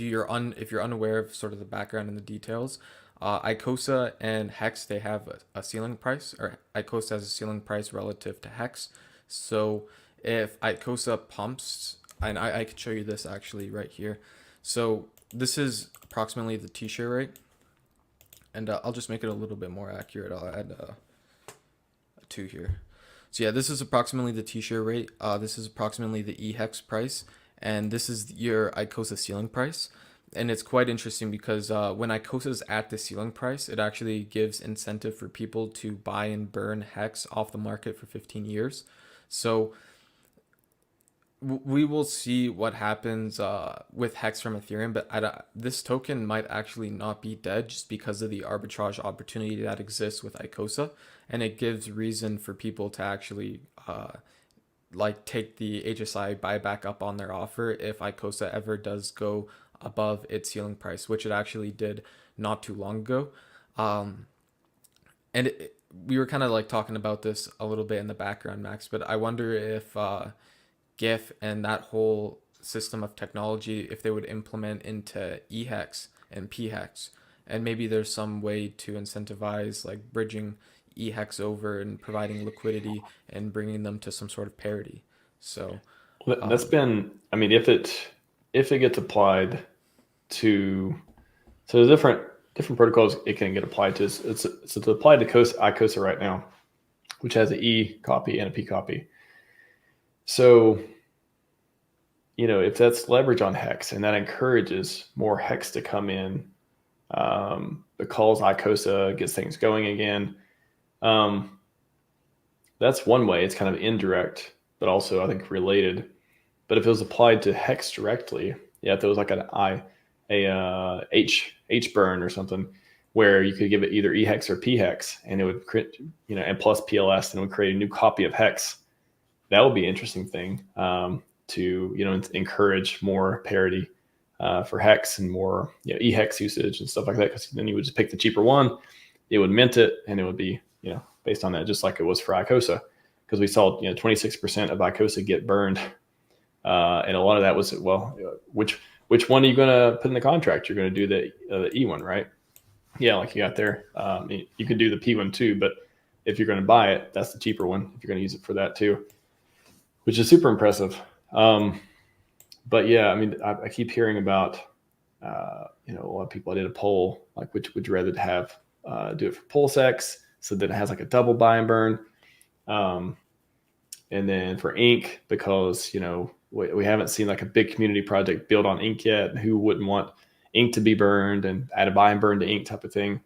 if you're unaware of sort of the background and the details, Icosa and Hex, they have a ceiling price, or Icosa has a ceiling price relative to Hex. So if Icosa pumps, and I could show you this actually right here. So this is approximately the t-shirt rate, and I'll just make it a little bit more accurate. I'll add a 2 here. So yeah, this is approximately the t-shirt rate. This is approximately the e-hex price, and this is your Icosa ceiling price. And it's quite interesting because when Icosa is at the ceiling price, it actually gives incentive for people to buy and burn hex off the market for 15 years. So we will see what happens with Hex from Ethereum, but this token might actually not be dead just because of the arbitrage opportunity that exists with Icosa, and it gives reason for people to actually like take the HSI buyback up on their offer if Icosa ever does go above its ceiling price, which it actually did not too long ago. Um, and we were kind of like talking about this a little bit in the background, Max, but I wonder if GIF and that whole system of technology, if they would implement into eHex and pHex, and maybe there's some way to incentivize like bridging eHex over and providing liquidity and bringing them to some sort of parity. So That's been, I mean, if it gets applied to, so the different protocols it can get applied to. It's applied to Icosa right now, which has an E copy and a P copy. So, if that's leverage on Hex and that encourages more Hex to come in, because Icosa gets things going again, that's one way. It's kind of indirect, but also I think related. But if it was applied to Hex directly, yeah, if there was like H burn or something, where you could give it either eHex or pHex, and it would create, and plus PLS, and it would create a new copy of Hex. That would be an interesting thing, to encourage more parity for Hex and more eHex usage and stuff like that. Because then you would just pick the cheaper one, it would mint it, and it would be based on that, just like it was for Icosa. Because we saw 26% of Icosa get burned, and a lot of that was, well, which one are you going to put in the contract? You're going to do the E one, right? Yeah, like you got there. You could do the P one too, but if you're going to buy it, that's the cheaper one if you're going to use it for that too, which is super impressive. But yeah, I mean, I keep hearing about, a lot of people. I did a poll, like, which would you rather have, do it for PulseX, so that it has like a double buy and burn, and then for Ink, because we haven't seen like a big community project built on Ink yet. Who wouldn't want Ink to be burned and add a buy and burn to Ink type of thing?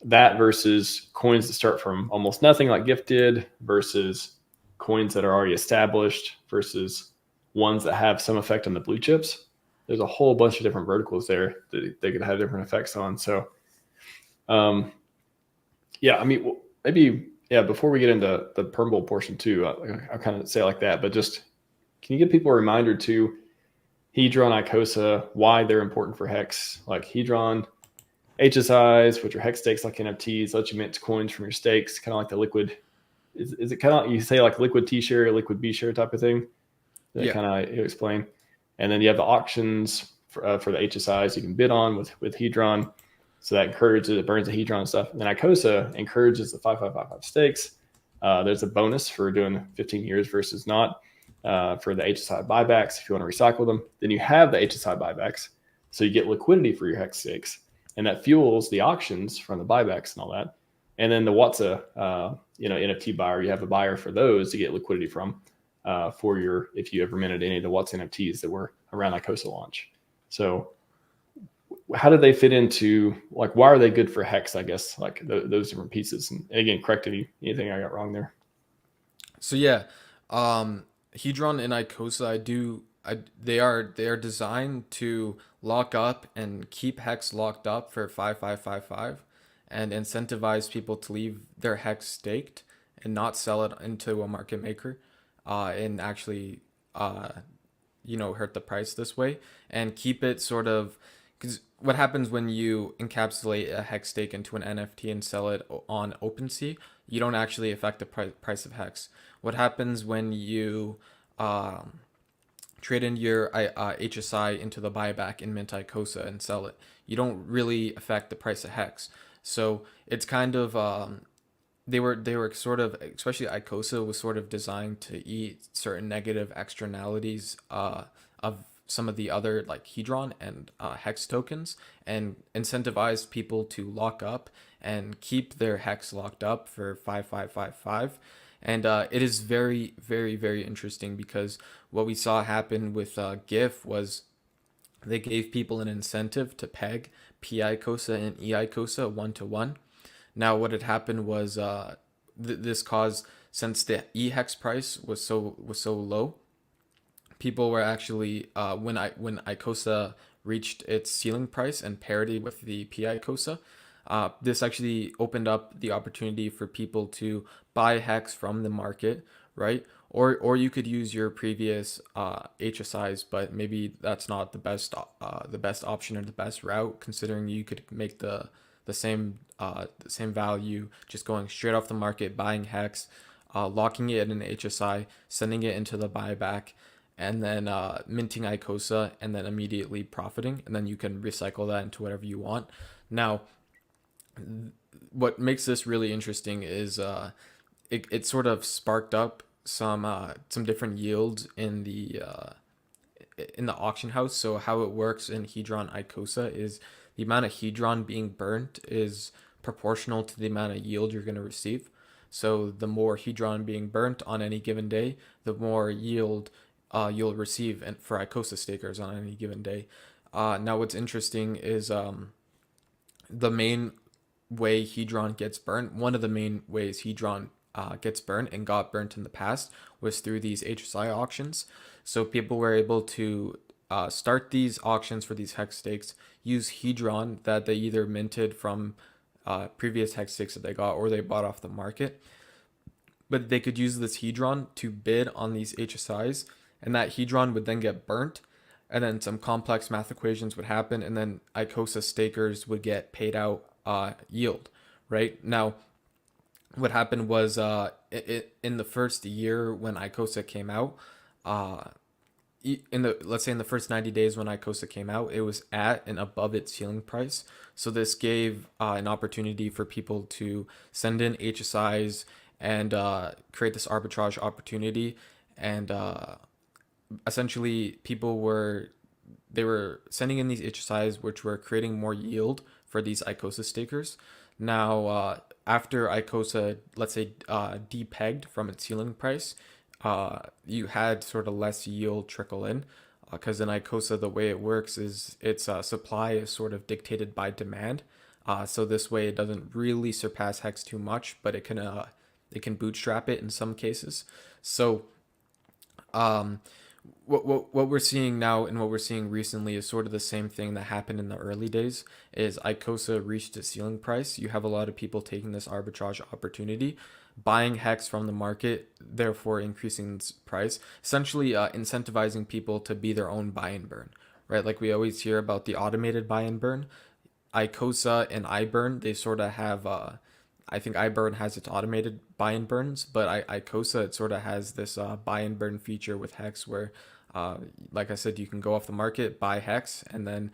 That versus coins that start from almost nothing like GIF did, versus coins that are already established, versus ones that have some effect on the blue chips. There's a whole bunch of different verticals there that they could have different effects on. So, yeah, I mean, maybe, yeah, before we get into the perm bull portion too, I'll kind of say it like that, but just, can you give people a reminder to Hedron, Icosa, why they're important for Hex? Like Hedron, HSIs, which are Hex stakes like NFTs, let you mint coins from your stakes, kind of like the liquid. Is it kind of like, you say like liquid T-share, liquid B-share type of thing? That yeah, kind of explain. And then you have the auctions for the HSIs you can bid on with Hedron. So that encourages, it burns the Hedron and stuff. And then Icosa encourages the 5555 stakes. There's a bonus for doing 15 years versus not, for the HSI buybacks if you want to recycle them. Then you have the HSI buybacks. So you get liquidity for your Hex stakes. And that fuels the auctions from the buybacks and all that. And then the Watsa, NFT buyer, you have a buyer for those to get liquidity from, for your, if you ever minted any of the Watts NFTs that were around Icosa launch. So how do they fit into, like, why are they good for Hex, I guess, like those different pieces? And again, correct anything I got wrong there. so yeah, Hedron and Icosa, they are designed to lock up and keep Hex locked up for 5555 and incentivize people to leave their Hex staked and not sell it into a market maker, and actually hurt the price this way, and keep it sort of, because what happens when you encapsulate a Hex stake into an NFT and sell it on OpenSea, you don't actually affect the price of Hex. What happens when you trade in your HSI into the buyback and mint Icosa and sell it. You don't really affect the price of Hex. So it's kind of they were sort of, especially Icosa was sort of designed to eat certain negative externalities of some of the other like Hedron and Hex tokens, and incentivize people to lock up and keep their Hex locked up for 5555. And it is very, very, very interesting because what we saw happen with GIF was they gave people an incentive to peg P Icosa and E Icosa 1 to 1. Now, what had happened was this caused, since the E hex price was so low, people were actually when Icosa reached its ceiling price and parity with the P Icosa, this actually opened up the opportunity for people to buy hex from the market, right? Or you could use your previous HSIs, but maybe that's not the best option or the best route, considering you could make the same value just going straight off the market, buying hex, locking it in an HSI, sending it into the buyback, and then minting Icosa, and then immediately profiting, and then you can recycle that into whatever you want. Now, what makes this really interesting is it sort of sparked up some different yields in the auction house. So how it works in Hedron Icosa is the amount of Hedron being burnt is proportional to the amount of yield you're going to receive. So the more Hedron being burnt on any given day, the more yield you'll receive and for Icosa stakers on any given day. Now what's interesting is the main way Hedron gets burnt, one of the main ways Hedron gets burnt and got burnt in the past was through these HSI auctions. So people were able to start these auctions for these hex stakes, use Hedron that they either minted from previous hex stakes that they got or they bought off the market. But they could use this Hedron to bid on these HSIs, and that Hedron would then get burnt, and then some complex math equations would happen, and then Icosa stakers would get paid out yield, right? Now, what happened was in the first year when Icosa came out, uh, in the let's say in the first 90 days when Icosa came out, it was at and above its ceiling price. So this gave an opportunity for people to send in HSIs and create this arbitrage opportunity. And essentially, they were sending in these HSIs, which were creating more yield for these Icosa stakers. Now, after Icosa, let's say, depegged from its ceiling price, you had sort of less yield trickle in, because in Icosa the way it works is its supply is sort of dictated by demand. So this way it doesn't really surpass hex too much, but it can bootstrap it in some cases. So um, what we're seeing now and what we're seeing recently is sort of the same thing that happened in the early days. Is Icosa reached its ceiling price, you have a lot of people taking this arbitrage opportunity, buying hex from the market, therefore increasing its price, essentially incentivizing people to be their own buy and burn, right? Like we always hear about the automated buy and burn. Icosa and iBurn, they sort of have I think iBurn has its automated buy and burns, but Icosa, it sort of has this buy and burn feature with Hex where, like I said, you can go off the market, buy Hex, and then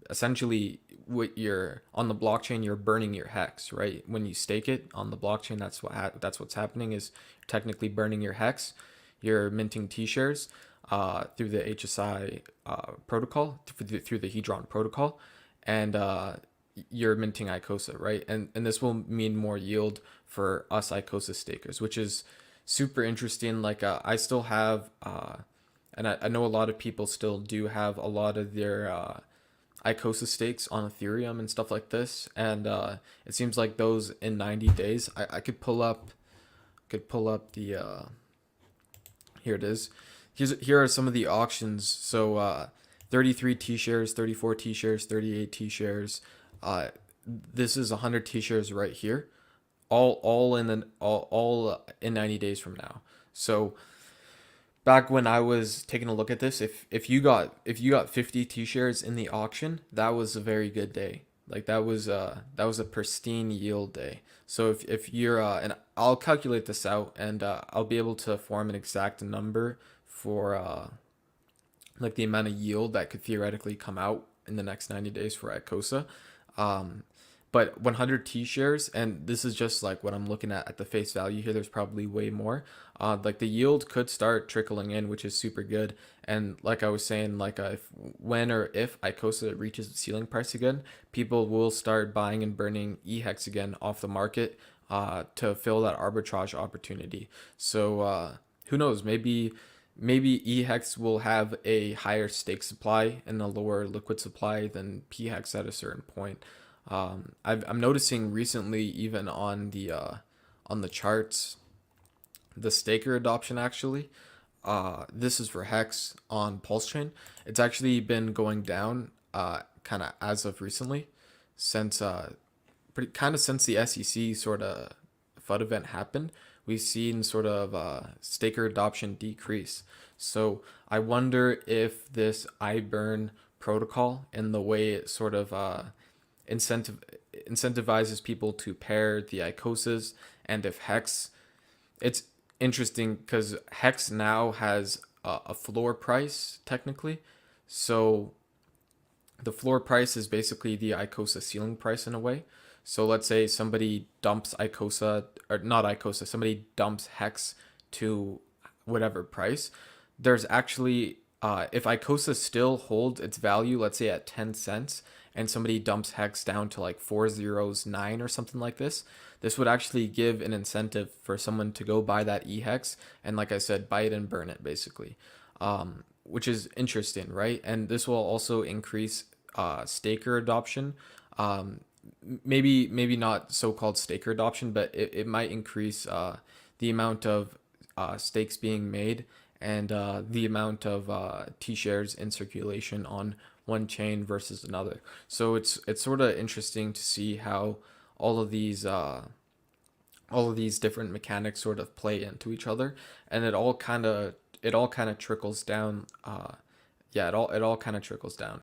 essentially what you're on the blockchain, you're burning your Hex, right? When you stake it on the blockchain, that's what's happening is you're technically burning your Hex. You're minting T shares through the HSI protocol, through the Hedron protocol, and you're minting Icosa, right? And this will mean more yield for us Icosa stakers, which is super interesting. Like I still have, and I know a lot of people still do have a lot of their Icosa stakes on Ethereum and stuff like this, and it seems like those in 90 days, I could pull up the here it is. Here are some of the auctions. So 33 T shares, 34 T shares, 38 T shares. This is 100 T shares right here, all in 90 days from now. So back when I was taking a look at this, if you got 50 T shares in the auction, that was a very good day. Like that was a pristine yield day. So if you're and I'll calculate this out, and I'll be able to form an exact number for like the amount of yield that could theoretically come out in the next 90 days for Icosa. Um, but 100 T shares, and this is just like what I'm looking at the face value here. There's probably way more. Like the yield could start trickling in, which is super good. And like I was saying, like if when or if Icosa reaches the ceiling price again, people will start buying and burning EHEX again off the market to fill that arbitrage opportunity. So who knows? Maybe EHEX will have a higher stake supply and a lower liquid supply than PHEX at a certain point. I'm noticing recently, even on the charts, the staker adoption actually. This is for Hex on PulseChain. It's actually been going down, kind of as of recently, since pretty kind of since the SEC sort of FUD event happened. We've seen sort of staker adoption decrease. So I wonder if this iBurn protocol and the way it sort of incentive incentivizes people to pair the Icosas, and if Hex, it's interesting because Hex now has a floor price technically. So the floor price is basically the Icosa ceiling price in a way. So let's say somebody dumps Icosa, or not Icosa, somebody dumps Hex to whatever price. There's actually, if Icosa still holds its value, let's say at 10 cents, and somebody dumps Hex down to like 409 or something like this would actually give an incentive for someone to go buy that EHEX and, like I said, buy it and burn it basically, which is interesting, right? And this will also increase staker adoption. Maybe not so-called staker adoption, but it might increase the amount of stakes being made and the amount of T shares in circulation on one chain versus another. So it's sort of interesting to see how all of these different mechanics sort of play into each other, and it all kind of trickles down. Yeah, it all kind of trickles down.